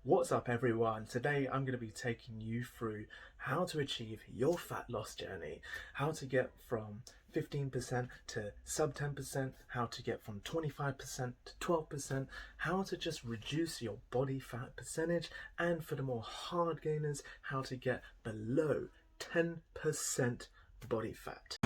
What's up everyone? Today I'm going to be taking you through how to achieve your fat loss journey, how to get from 15% to sub 10%, how to get from 25% to 12%, how to just reduce your body fat percentage, and for the more hard gainers, how to get below 10% body fat.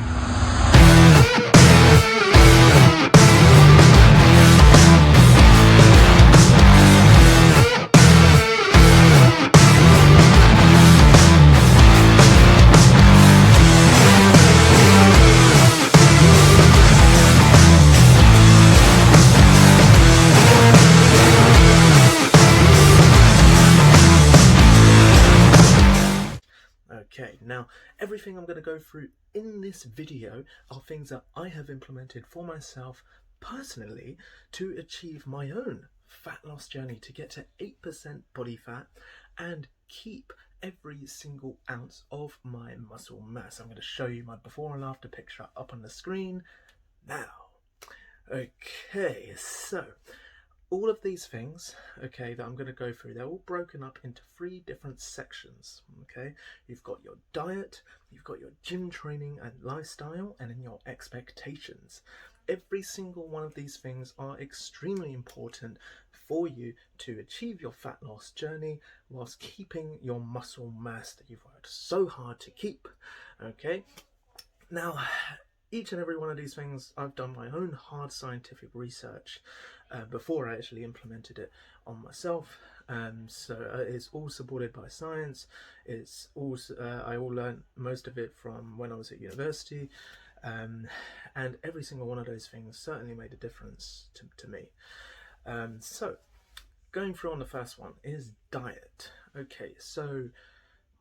Okay, now everything I'm going to go through in this video are things that I have implemented for myself personally to achieve my own fat loss journey, to get to 8% body fat and keep every single ounce of my muscle mass. I'm going to show you my before and after picture up on the screen now. Okay, so all of these things, okay, that I'm going to go through, they're all broken up into 3 different sections, okay? You've got your diet, you've got your gym training and lifestyle, and then your expectations. Every single one of these things are extremely important for you to achieve your fat loss journey whilst keeping your muscle mass that you've worked so hard to keep, okay? Now, each and every one of these things, I've done my own hard scientific research before I actually implemented it on myself. So it's all supported by science. It's also I all learned most of it from when I was at university, and every single one of those things certainly made a difference to me. So going through on the first one is diet. Okay, so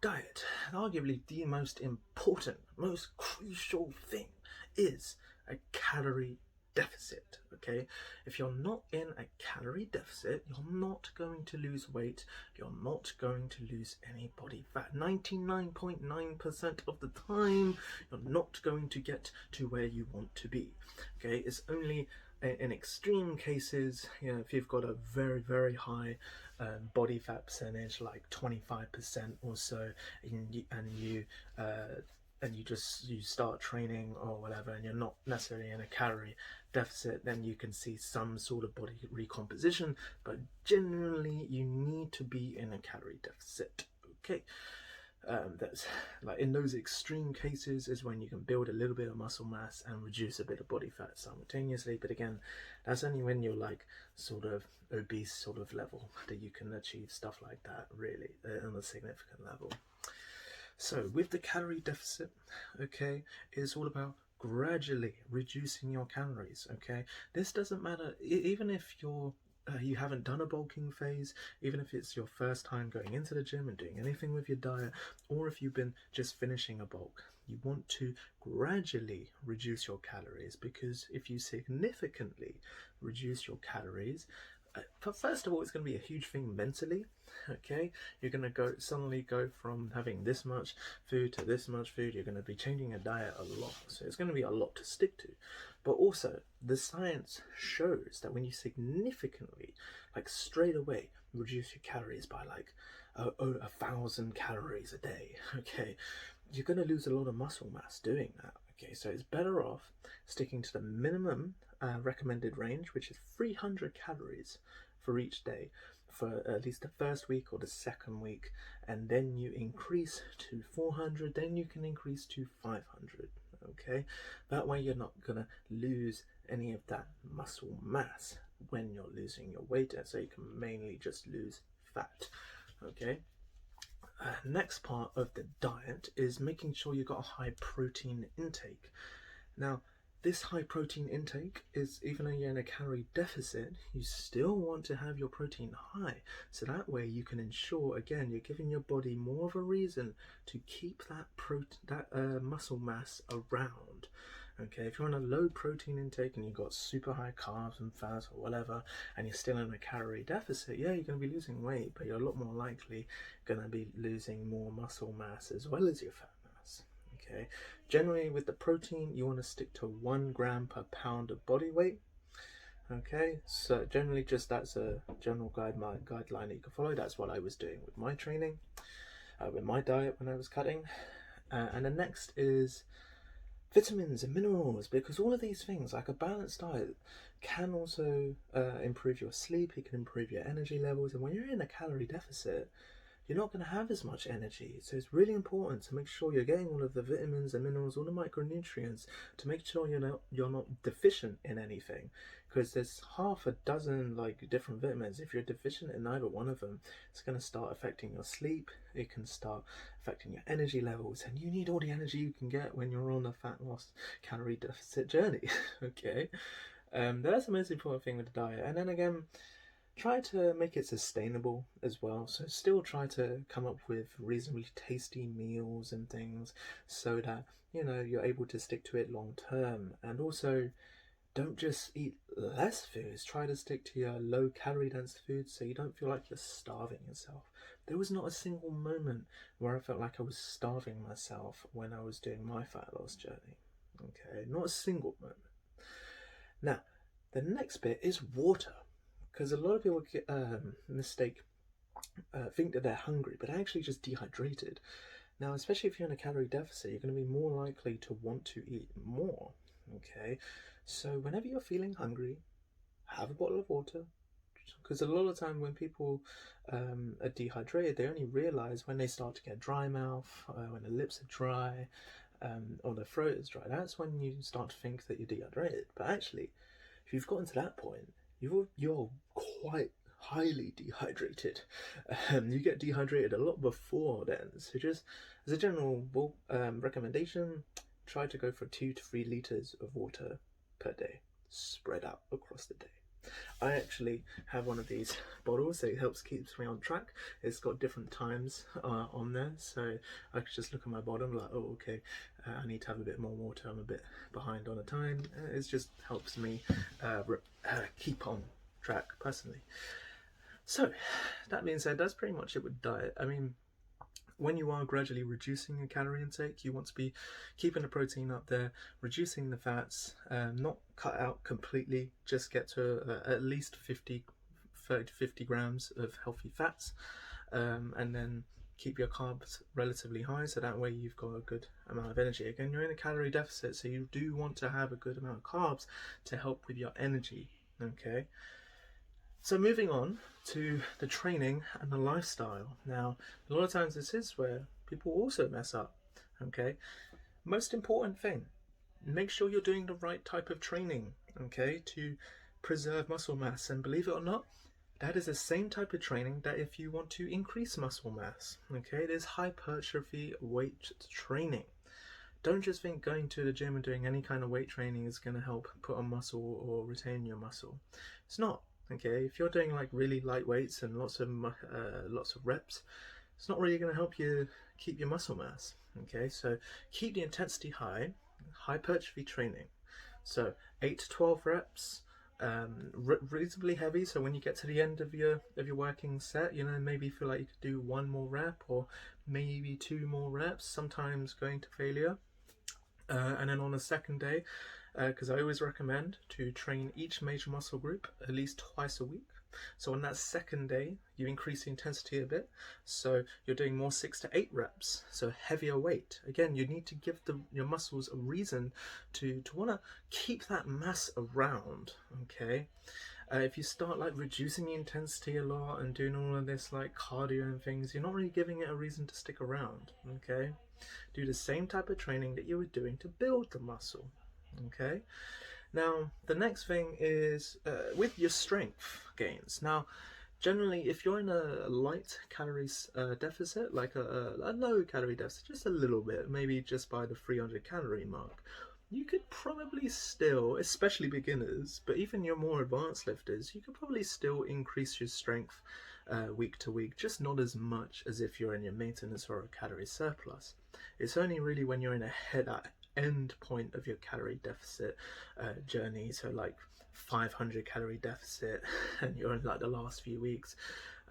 diet, arguably the most important, most crucial thing is a calorie deficit, okay? If you're not in a calorie deficit, you're not going to lose weight, you're not going to lose any body fat. 99.9% of the time, you're not going to get to where you want to be, okay? It's only in extreme cases, you know, if you've got a very, very high body fat percentage, like 25% or so, and you start training or whatever, and you're not necessarily in a calorie deficit, then you can see some sort of body recomposition, but generally you need to be in a calorie deficit, okay? That's like in those extreme cases is when you can build a little bit of muscle mass and reduce a bit of body fat simultaneously, but again, that's only when you're like sort of obese sort of level that you can achieve stuff like that, really, on a significant level. So with the calorie deficit, okay, it's all about gradually reducing your calories, okay? This doesn't matter, even if you haven't done a bulking phase, even if it's your first time going into the gym and doing anything with your diet, or if you've been just finishing a bulk, you want to gradually reduce your calories, because if you significantly reduce your calories, first of all, it's going to be a huge thing mentally, okay? You're going to suddenly go from having this much food to this much food. You're going to be changing your diet a lot, so it's going to be a lot to stick to. But also, the science shows that when you significantly, like straight away, reduce your calories by like 1,000 calories a day, okay, you're going to lose a lot of muscle mass doing that, okay? So it's better off sticking to the minimum recommended range, which is 300 calories for each day for at least the first week or the second week, and then you increase to 400, then you can increase to 500, okay? That way you're not gonna lose any of that muscle mass when you're losing your weight, and so you can mainly just lose fat, okay? Next part of the diet is making sure you've got a high protein intake. Now, this high protein intake is, even though you're in a calorie deficit, you still want to have your protein high. So that way you can ensure, again, you're giving your body more of a reason to keep that muscle mass around. Okay, if you're on a low protein intake and you've got super high carbs and fats or whatever, and you're still in a calorie deficit, yeah, you're going to be losing weight, but you're a lot more likely going to be losing more muscle mass as well as your fat mass. Okay, generally with the protein, you want to stick to 1 gram per pound of body weight. Okay, so generally just that's a general guideline that you can follow. That's what I was doing with my training, with my diet when I was cutting. And the next is vitamins and minerals, because all of these things, like a balanced diet, can also improve your sleep. It can improve your energy levels, and when you're in a calorie deficit, you're not going to have as much energy. So it's really important to make sure you're getting all of the vitamins and minerals, all the micronutrients, to make sure you're not deficient in anything. Because there's half a dozen like different vitamins. If you're deficient in either one of them, it's going to start affecting your sleep. It can start affecting your energy levels, and you need all the energy you can get when you're on a fat loss calorie deficit journey. Okay, that's the most important thing with the diet. And then again, try to make it sustainable as well. So still try to come up with reasonably tasty meals and things so that you're able to stick to it long term. And also don't just eat less foods. Try to stick to your low calorie dense foods so you don't feel like you're starving yourself. There was not a single moment where I felt like I was starving myself when I was doing my fat loss journey. Okay, not a single moment. Now, the next bit is water, because a lot of people think that they're hungry, but actually just dehydrated. Now, especially if you're in a calorie deficit, you're going to be more likely to want to eat more. Okay, so whenever you're feeling hungry, have a bottle of water, because a lot of the time when people are dehydrated, they only realize when they start to get dry mouth, when the lips are dry, or the throat is dry. That's when you start to think that you're dehydrated. But actually, if you've gotten to that point, you're quite highly dehydrated. You get dehydrated a lot before then. So just as a general recommendation, try to go for 2 to 3 liters of water per day, spread out across the day. I actually have one of these bottles, so it helps keeps me on track. It's got different times on there, so I could just look at my bottom like, oh, okay, I need to have a bit more water. I'm a bit behind on the time. It just helps me keep on track personally. So that being said, that's pretty much it with diet. I mean, when you are gradually reducing your calorie intake, you want to be keeping the protein up there, reducing the fats, not cut out completely, just get to at least 30 to 50 grams of healthy fats, and then keep your carbs relatively high, so that way you've got a good amount of energy. Again, you're in a calorie deficit, so you do want to have a good amount of carbs to help with your energy. Okay, so moving on to the training and the lifestyle. Now, a lot of times this is where people also mess up. Okay, most important thing, make sure you're doing the right type of training, okay, to preserve muscle mass. And believe it or not, that is the same type of training that if you want to increase muscle mass, okay, it is hypertrophy weight training. Don't just think going to the gym and doing any kind of weight training is going to help put on muscle or retain your muscle. It's not. Okay, if you're doing like really light weights and lots of reps, it's not really going to help you keep your muscle mass. Okay, so keep the intensity high, hypertrophy training. So 8 to 12 reps, reasonably heavy. So when you get to the end of your working set, maybe you feel like you could do 1 more rep or maybe 2 more reps. Sometimes going to failure, and then on the second day, because I always recommend to train each major muscle group at least twice a week. So on that second day, you increase the intensity a bit. So you're doing more 6 to 8 reps, so heavier weight. Again, you need to give your muscles a reason to want to keep that mass around, okay? If you start like reducing the intensity a lot and doing all of this like cardio and things, you're not really giving it a reason to stick around, okay? Do the same type of training that you were doing to build the muscle, okay? Now, the next thing is with your strength gains. Now, generally, if you're in a light calories deficit, like a low calorie deficit, just a little bit, maybe just by the 300 calorie mark, you could probably still, especially beginners, but even your more advanced lifters, you could probably still increase your strength week to week, just not as much as if you're in your maintenance or a calorie surplus. It's only really when you're in a end point of your calorie deficit journey, so like 500 calorie deficit, and you're in like the last few weeks,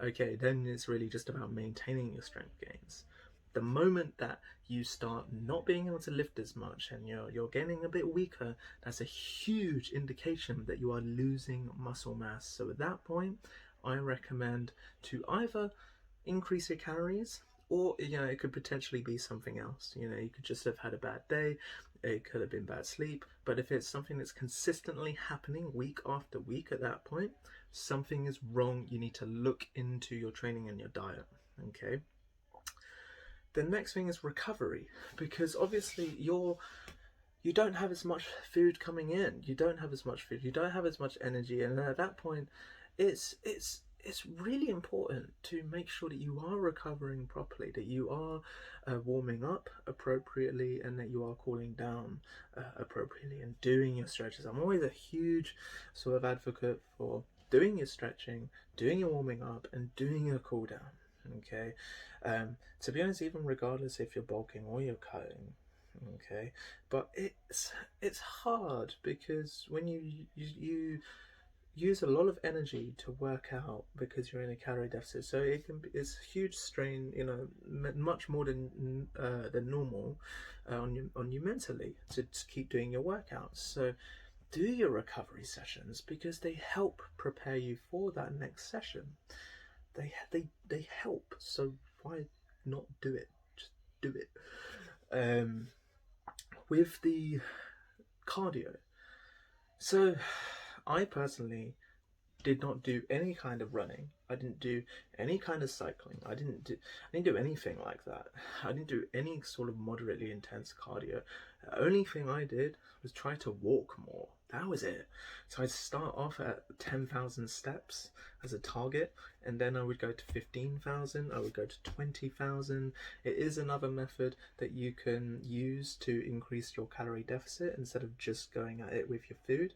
okay, then it's really just about maintaining your strength gains. The moment that you start not being able to lift as much and you're getting a bit weaker, that's a huge indication that you are losing muscle mass. So at that point, I recommend to either increase your calories, or it could potentially be something else. You could just have had a bad day, it could have been bad sleep. But if it's something that's consistently happening week after week, at that point something is wrong. You need to look into your training and your diet. Okay, the next thing is recovery, because obviously you don't have as much food coming in, you don't have as much food, you don't have as much energy, and at that point it's really important to make sure that you are recovering properly, that you are warming up appropriately, and that you are cooling down appropriately and doing your stretches. I'm always a huge sort of advocate for doing your stretching, doing your warming up, and doing your cool down. Okay, to be honest, even regardless if you're bulking or you're cutting. Okay, but it's hard, because when you use a lot of energy to work out, because you're in a calorie deficit, so it's huge strain, much more than normal on you mentally, to keep doing your workouts. So do your recovery sessions, because they help prepare you for that next session. They help, so why not do it? Just do it. With the cardio, so I personally did not do any kind of running. I didn't do any kind of cycling. I didn't do anything like that. I didn't do any sort of moderately intense cardio. The only thing I did was try to walk more. That was it. So I'd start off at 10,000 steps as a target, and then I would go to 15,000, I would go to 20,000. It is another method that you can use to increase your calorie deficit instead of just going at it with your food.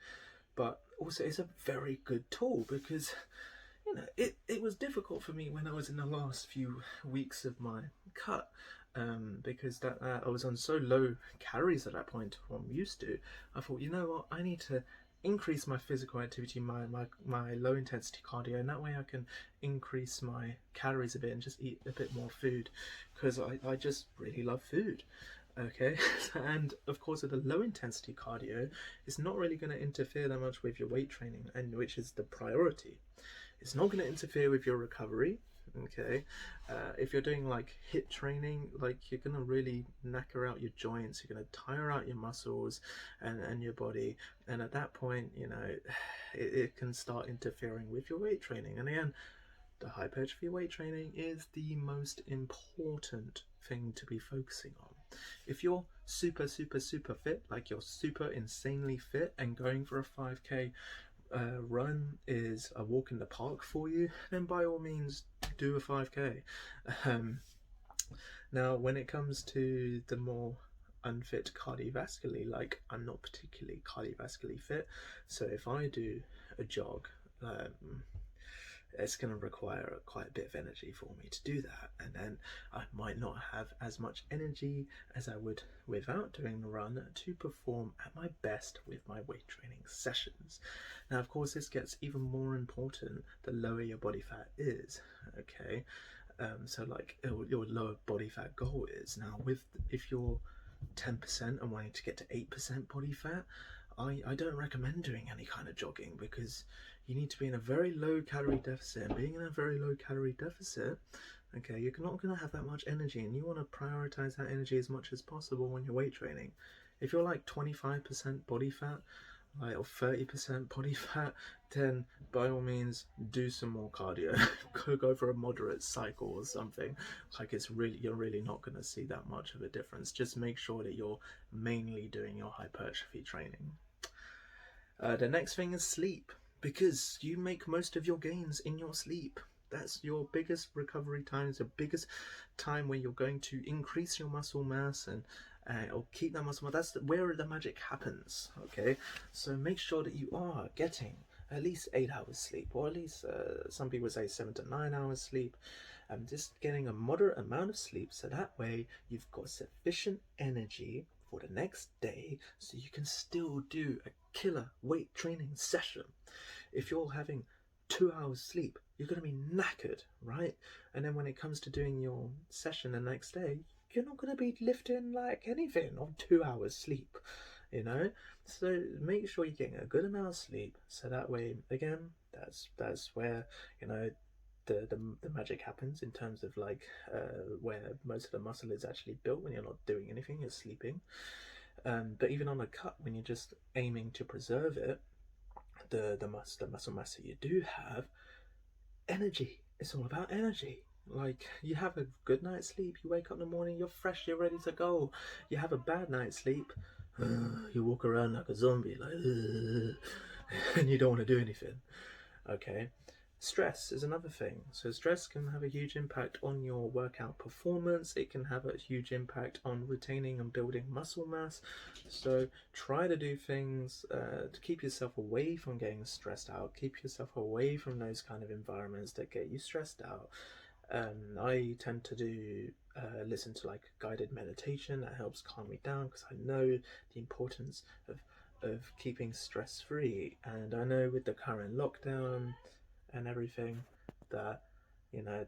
But also it's a very good tool, because it was difficult for me when I was in the last few weeks of my cut, because that I was on so low calories at that point from what I'm used to. I thought, you know what, I need to increase my physical activity, my low intensity cardio, and that way I can increase my calories a bit and just eat a bit more food, because I just really love food. Okay, and of course with the low intensity cardio, it's not really going to interfere that much with your weight training, and which is the priority. It's not going to interfere with your recovery. Okay, if you're doing like HIIT training, like, you're going to really knacker out your joints, you're going to tire out your muscles and your body, and at that point, it can start interfering with your weight training. And again, the hypertrophy weight training is the most important thing to be focusing on. If you're super fit, like you're super insanely fit, and going for a 5k run is a walk in the park for you, then by all means do a 5k. Now when it comes to the more unfit cardiovascularly, like, I'm not particularly cardiovascularly fit, so if I do a jog, it's going to require quite a bit of energy for me to do that, and then I might not have as much energy as I would without doing the run to perform at my best with my weight training sessions. Now of course this gets even more important the lower your body fat is. Okay, so like your lower body fat goal is, now if you're 10% and wanting to get to 8% body fat, I don't recommend doing any kind of jogging, because you need to be in a very low calorie deficit, and being in a very low calorie deficit, okay, you're not going to have that much energy, and you want to prioritize that energy as much as possible when you're weight training. If you're like 25% body fat, like, or 30% body fat, then by all means do some more cardio. Go for a moderate cycle or something. Like, you're really not going to see that much of a difference. Just make sure that you're mainly doing your hypertrophy training. The next thing is sleep, because you make most of your gains in your sleep. That's your biggest recovery time. It's the biggest time where you're going to increase your muscle mass and or keep that muscle mass. That's where the magic happens. Okay, so make sure that you are getting at least 8 hours sleep, or at least some people say 7 to 9 hours sleep. Just getting a moderate amount of sleep, so that way you've got sufficient energy for the next day, so you can still do a killer weight training session. If you're having 2 hours sleep, you're going to be knackered, right? And then when it comes to doing your session the next day, you're not going to be lifting like anything on 2 hours sleep, you know. So make sure you're getting a good amount of sleep, so that way, again, that's where, you know, the magic happens in terms of like where most of the muscle is actually built when you're not doing anything, you're sleeping. But even on a cut, when you're just aiming to preserve it, the muscle mass that you do have, energy. It's all about energy. Like, you have a good night's sleep, you wake up in the morning, you're fresh, you're ready to go. You have a bad night's sleep, you walk around like a zombie, like, and you don't want to do anything. Okay. Stress is another thing. So stress can have a huge impact on your workout performance. It can have a huge impact on retaining and building muscle mass. So try to do things to keep yourself away from getting stressed out. Keep yourself away from those kind of environments that get you stressed out. I tend to do listen to like guided meditation. That helps calm me down, because I know the importance of keeping stress free. And I know with the current lockdown and everything that, you know,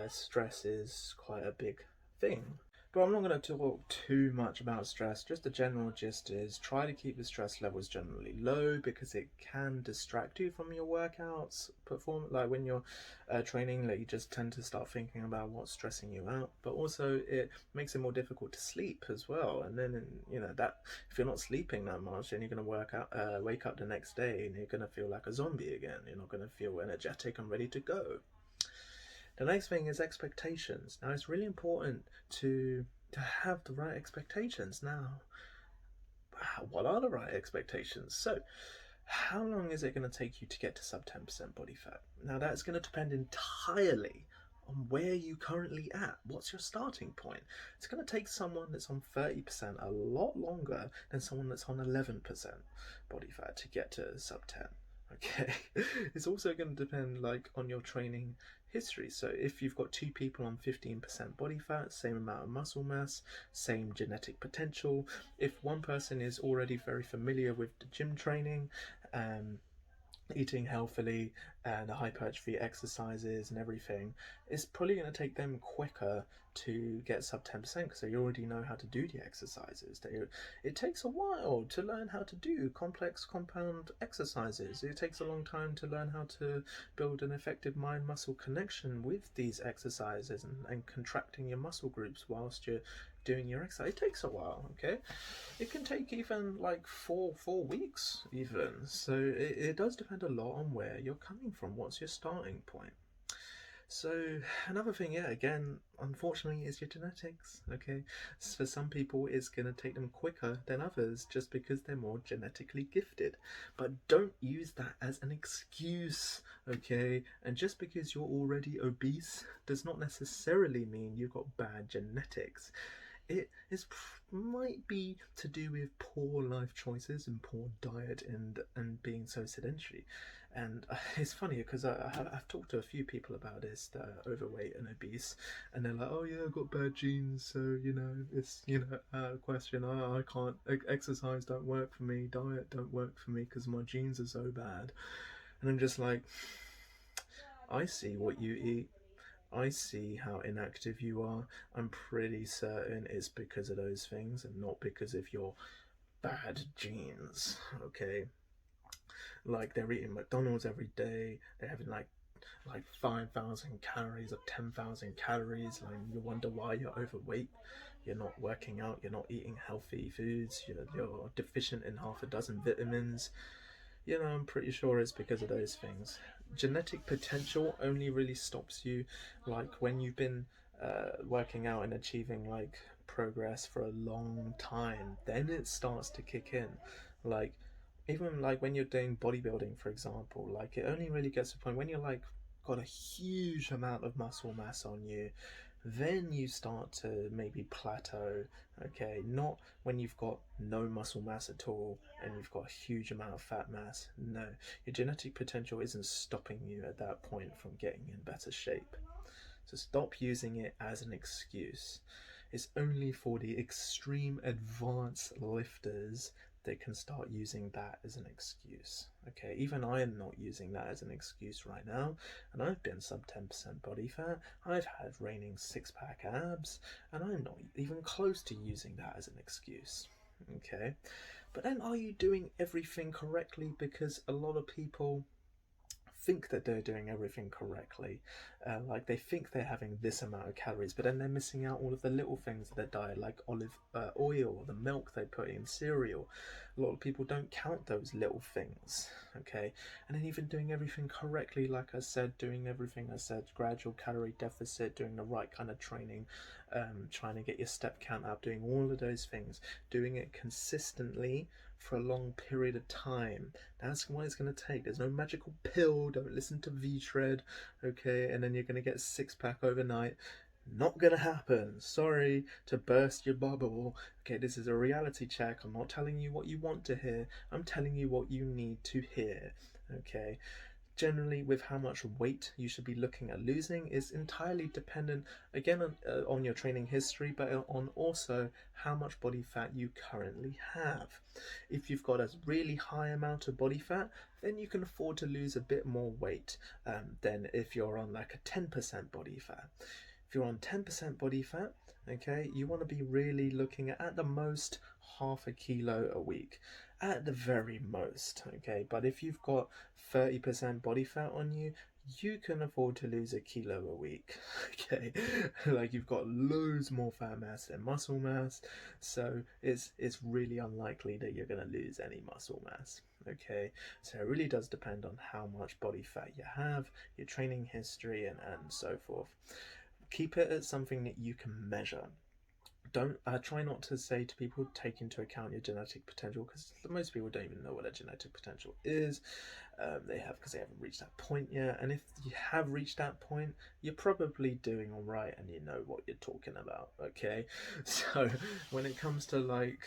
stress is quite a big thing. But I'm not going to talk too much about stress. Just the general gist is try to keep the stress levels generally low, because it can distract you from your workouts. Like when you're training, like, you just tend to start thinking about what's stressing you out. But also it makes it more difficult to sleep as well. And then, you know, that if you're not sleeping that much, then you're going to wake up the next day and you're going to feel like a zombie again. You're not going to feel energetic and ready to go. The next thing is expectations. Now, it's really important to have the right expectations. Now, what are the right expectations? So, how long is it going to take you to get to sub 10% body fat? Now, that's going to depend entirely on where you currently at. What's your starting point? It's going to take someone that's on 30% a lot longer than someone that's on 11% body fat to get to sub 10. Okay. It's also going to depend like on your training history. So if you've got two people on 15% body fat, same amount of muscle mass, same genetic potential, if one person is already very familiar with the gym training, eating healthily and the hypertrophy exercises and everything, it's probably going to take them quicker to get sub 10%, because they already know how to do the exercises. It takes a while to learn how to do complex compound exercises. It takes a long time to learn how to build an effective mind-muscle connection with these exercises and contracting your muscle groups whilst you're doing your exercise. It takes a while, okay? It can take even like four weeks even. So it does depend a lot on where you're coming from. What's your starting point? So another thing, yeah, again, unfortunately, is your genetics. Okay, so for some people, it's going to take them quicker than others just because they're more genetically gifted. But don't use that as an excuse. Okay, and just because you're already obese does not necessarily mean you've got bad genetics. It might be to do with poor life choices and poor diet and being so sedentary. And it's funny because I've talked to a few people about this that are overweight and obese, and they're like, oh yeah, I've got bad genes, so you know, it's, you know, out of question. I can't, exercise don't work for me, diet don't work for me because my genes are so bad. And I'm just like, I see what you eat, I see how inactive you are. I'm pretty certain it's because of those things and not because of your bad genes, okay? Like, they're eating McDonald's every day, they're having like 5,000 calories or 10,000 calories. Like, you wonder why you're overweight. You're not working out, you're not eating healthy foods, you're deficient in half a dozen vitamins. You know, I'm pretty sure it's because of those things. Genetic potential only really stops you like when you've been working out and achieving like progress for a long time. Then it starts to kick in. Like, even like when you're doing bodybuilding, for example, like it only really gets to the point when you're like got a huge amount of muscle mass on you, then you start to maybe plateau. Okay, not when you've got no muscle mass at all and you've got a huge amount of fat mass. No, your genetic potential isn't stopping you at that point from getting in better shape. So stop using it as an excuse. It's only for the extreme advanced lifters they can start using that as an excuse. Okay, even I am not using that as an excuse right now, and I've been sub 10% body fat. I've had reigning six-pack abs, and I'm not even close to using that as an excuse. Okay, but then are you doing everything correctly? Because a lot of people think that they're doing everything correctly. Like they think they're having this amount of calories, but then they're missing out all of the little things in their diet, like olive oil, or the milk they put in cereal. A lot of people don't count those little things, okay? And then even doing everything correctly, like I said, doing everything I said, gradual calorie deficit, doing the right kind of training, trying to get your step count up, doing all of those things, doing it consistently for a long period of time. That's what it's going to take. There's no magical pill. Don't listen to V-Shred, okay? And then you're going to get a six-pack overnight. Not going to happen. Sorry to burst your bubble. Okay, this is a reality check. I'm not telling you what you want to hear. I'm telling you what you need to hear, okay? Generally, with how much weight you should be looking at losing is entirely dependent, again, on your training history, but on also how much body fat you currently have. If you've got a really high amount of body fat, then you can afford to lose a bit more weight than if you're on like a 10% body fat. If you're on 10% body fat, okay, you want to be really looking at the most half a kilo a week, at the very most, okay? But if you've got 30% body fat on you, you can afford to lose a kilo a week, okay? Like you've got loads more fat mass than muscle mass, so it's really unlikely that you're going to lose any muscle mass, okay? So it really does depend on how much body fat you have, your training history, and so forth. Keep it as something that you can measure. Don't try not to say to people take into account your genetic potential, because most people don't even know what a genetic potential is. They have because they haven't reached that point yet, and if you have reached that point, you're probably doing all right and you know what you're talking about, okay? So when it comes to like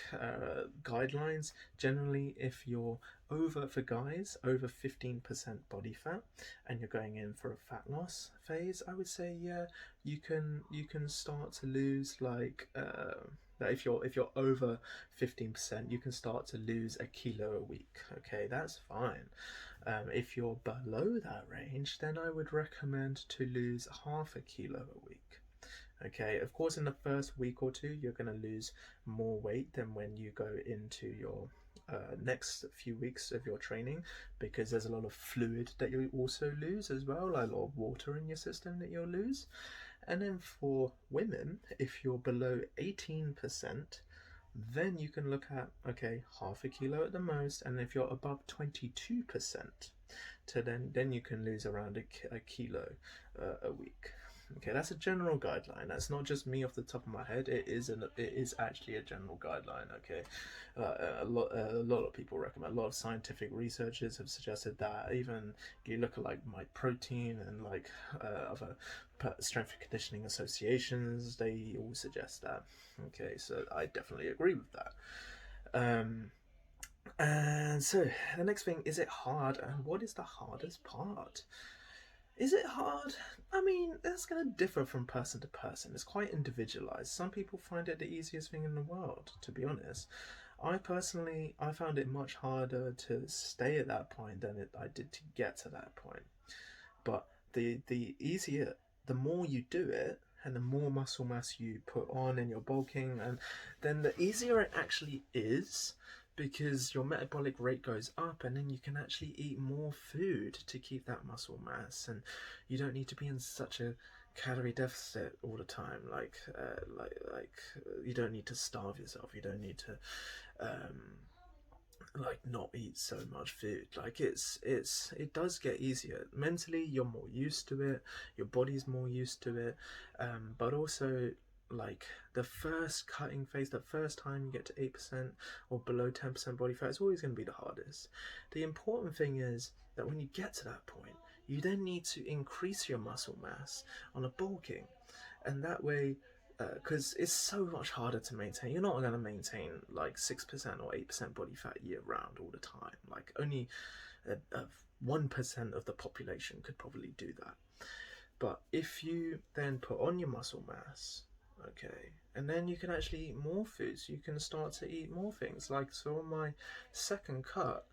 guidelines, generally if you're for guys over 15% body fat and you're going in for a fat loss phase, I would say yeah, you can start to lose like that if you're over 15%, you can start to lose a kilo a week, okay? That's fine. If you're below that range, then I would recommend to lose half a kilo a week. Okay, of course, in the first week or two, you're going to lose more weight than when you go into your next few weeks of your training, because there's a lot of fluid that you also lose as well, like a lot of water in your system that you'll lose. And then for women, if you're below 18%, then you can look at, okay, half a kilo at the most, and if you're above 22%, to then you can lose around a kilo a week. Okay, that's a general guideline. That's not just me off the top of my head. It is actually a general guideline. Okay, a lot of people recommend. A lot of scientific researchers have suggested that. Even you look at like my protein and like other strength and conditioning associations, they all suggest that. Okay, so I definitely agree with that. And so the next thing, is it hard? And what is the hardest part? Is it hard? I mean, that's going to differ from person to person. It's quite individualized. Some people find it the easiest thing in the world, to be honest. I found it much harder to stay at that point than I did to get to that point. But the easier, the more you do it, and the more muscle mass you put on and you're bulking, and then the easier it actually is, because your metabolic rate goes up, and then you can actually eat more food to keep that muscle mass, and you don't need to be in such a calorie deficit all the time. Like you don't need to starve yourself. You don't need to like not eat so much food. Like it does get easier mentally. You're more used to it, your body's more used to it, but also like the first cutting phase, the first time you get to 8% or below 10% body fat, it's always going to be the hardest. The important thing is that when you get to that point, you then need to increase your muscle mass on a bulking, and that way, because it's so much harder to maintain. You're not going to maintain like 6% or 8% body fat year round all the time. Like only 1% of the population could probably do that. But if you then put on your muscle mass, Okay, and then you can actually eat more foods. You can start to eat more things. Like, so on my second cut,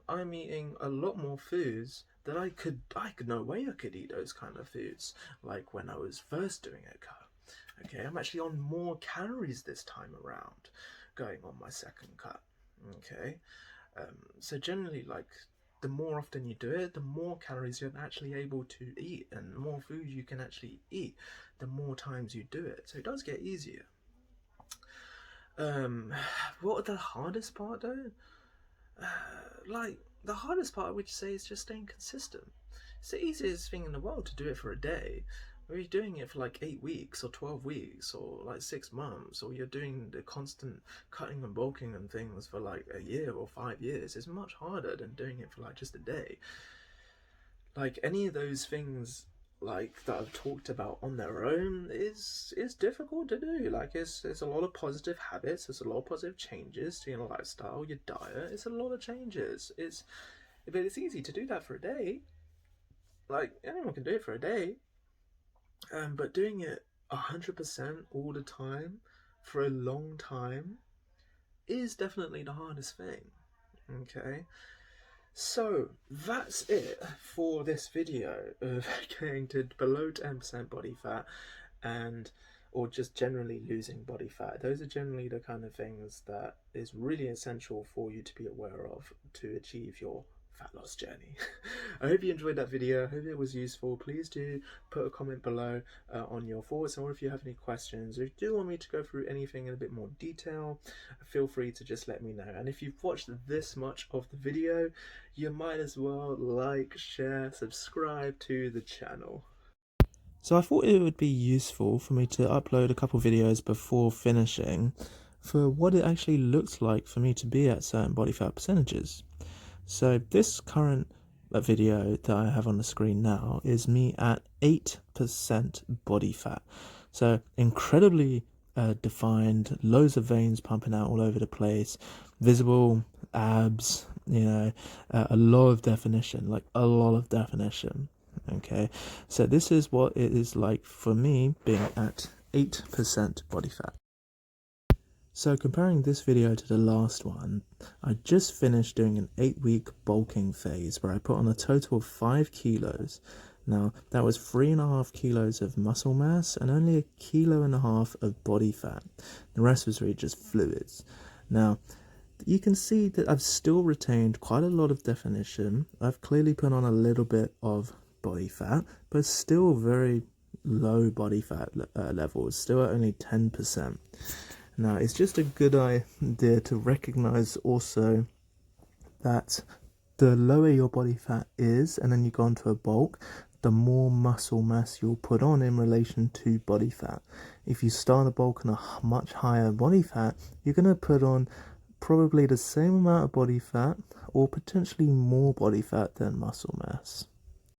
I'm eating a lot more foods that I could no way I could eat those kind of foods like when I was first doing a cut. Okay, I'm actually on more calories this time around going on my second cut. Okay, so generally, like, the more often you do it, the more calories you're actually able to eat, and the more food you can actually eat, the more times you do it. So it does get easier. Um, what the hardest part though? Like, the hardest part, I would say, is just staying consistent. It's the easiest thing in the world to do it for a day. When you're doing it for like 8 weeks or 12 weeks or like 6 months, or you're doing the constant cutting and bulking and things for like a year or 5 years, it's much harder than doing it for like just a day. Like, any of those things like that I've talked about on their own is difficult to do. Like, it's a lot of positive habits, there's a lot of positive changes to your lifestyle, your diet. It's a lot of changes. But it's easy to do that for a day. Like, anyone can do it for a day. But doing it 100% all the time for a long time is definitely the hardest thing. Okay. So that's it for this video of getting to below 10% body fat, and or just generally losing body fat. Those are generally the kind of things that is really essential for you to be aware of to achieve your fat loss journey. I hope you enjoyed that video. I hope it was useful. Please do put a comment below on your thoughts, or if you have any questions, or if you do want me to go through anything in a bit more detail, feel free to just let me know. And if you've watched this much of the video, you might as well like, share, subscribe to the channel. So I thought it would be useful for me to upload a couple videos before finishing for what it actually looks like for me to be at certain body fat percentages. So this current video that I have on the screen now is me at 8% body fat. So incredibly defined, loads of veins pumping out all over the place, visible abs, a lot of definition, like a lot of definition. Okay, so this is what it is like for me being at 8% body fat. So comparing this video to the last one, I just finished doing an 8-week bulking phase where I put on a total of 5 kilos. Now, that was 3.5 kilos of muscle mass and only 1.5 kilos of body fat. The rest was really just fluids. Now, you can see that I've still retained quite a lot of definition. I've clearly put on a little bit of body fat, but still very low body fat levels, still at only 10%. Now, it's just a good idea to recognize also that the lower your body fat is, and then you go into a bulk, the more muscle mass you'll put on in relation to body fat. If you start a bulk on a much higher body fat, you're going to put on probably the same amount of body fat or potentially more body fat than muscle mass.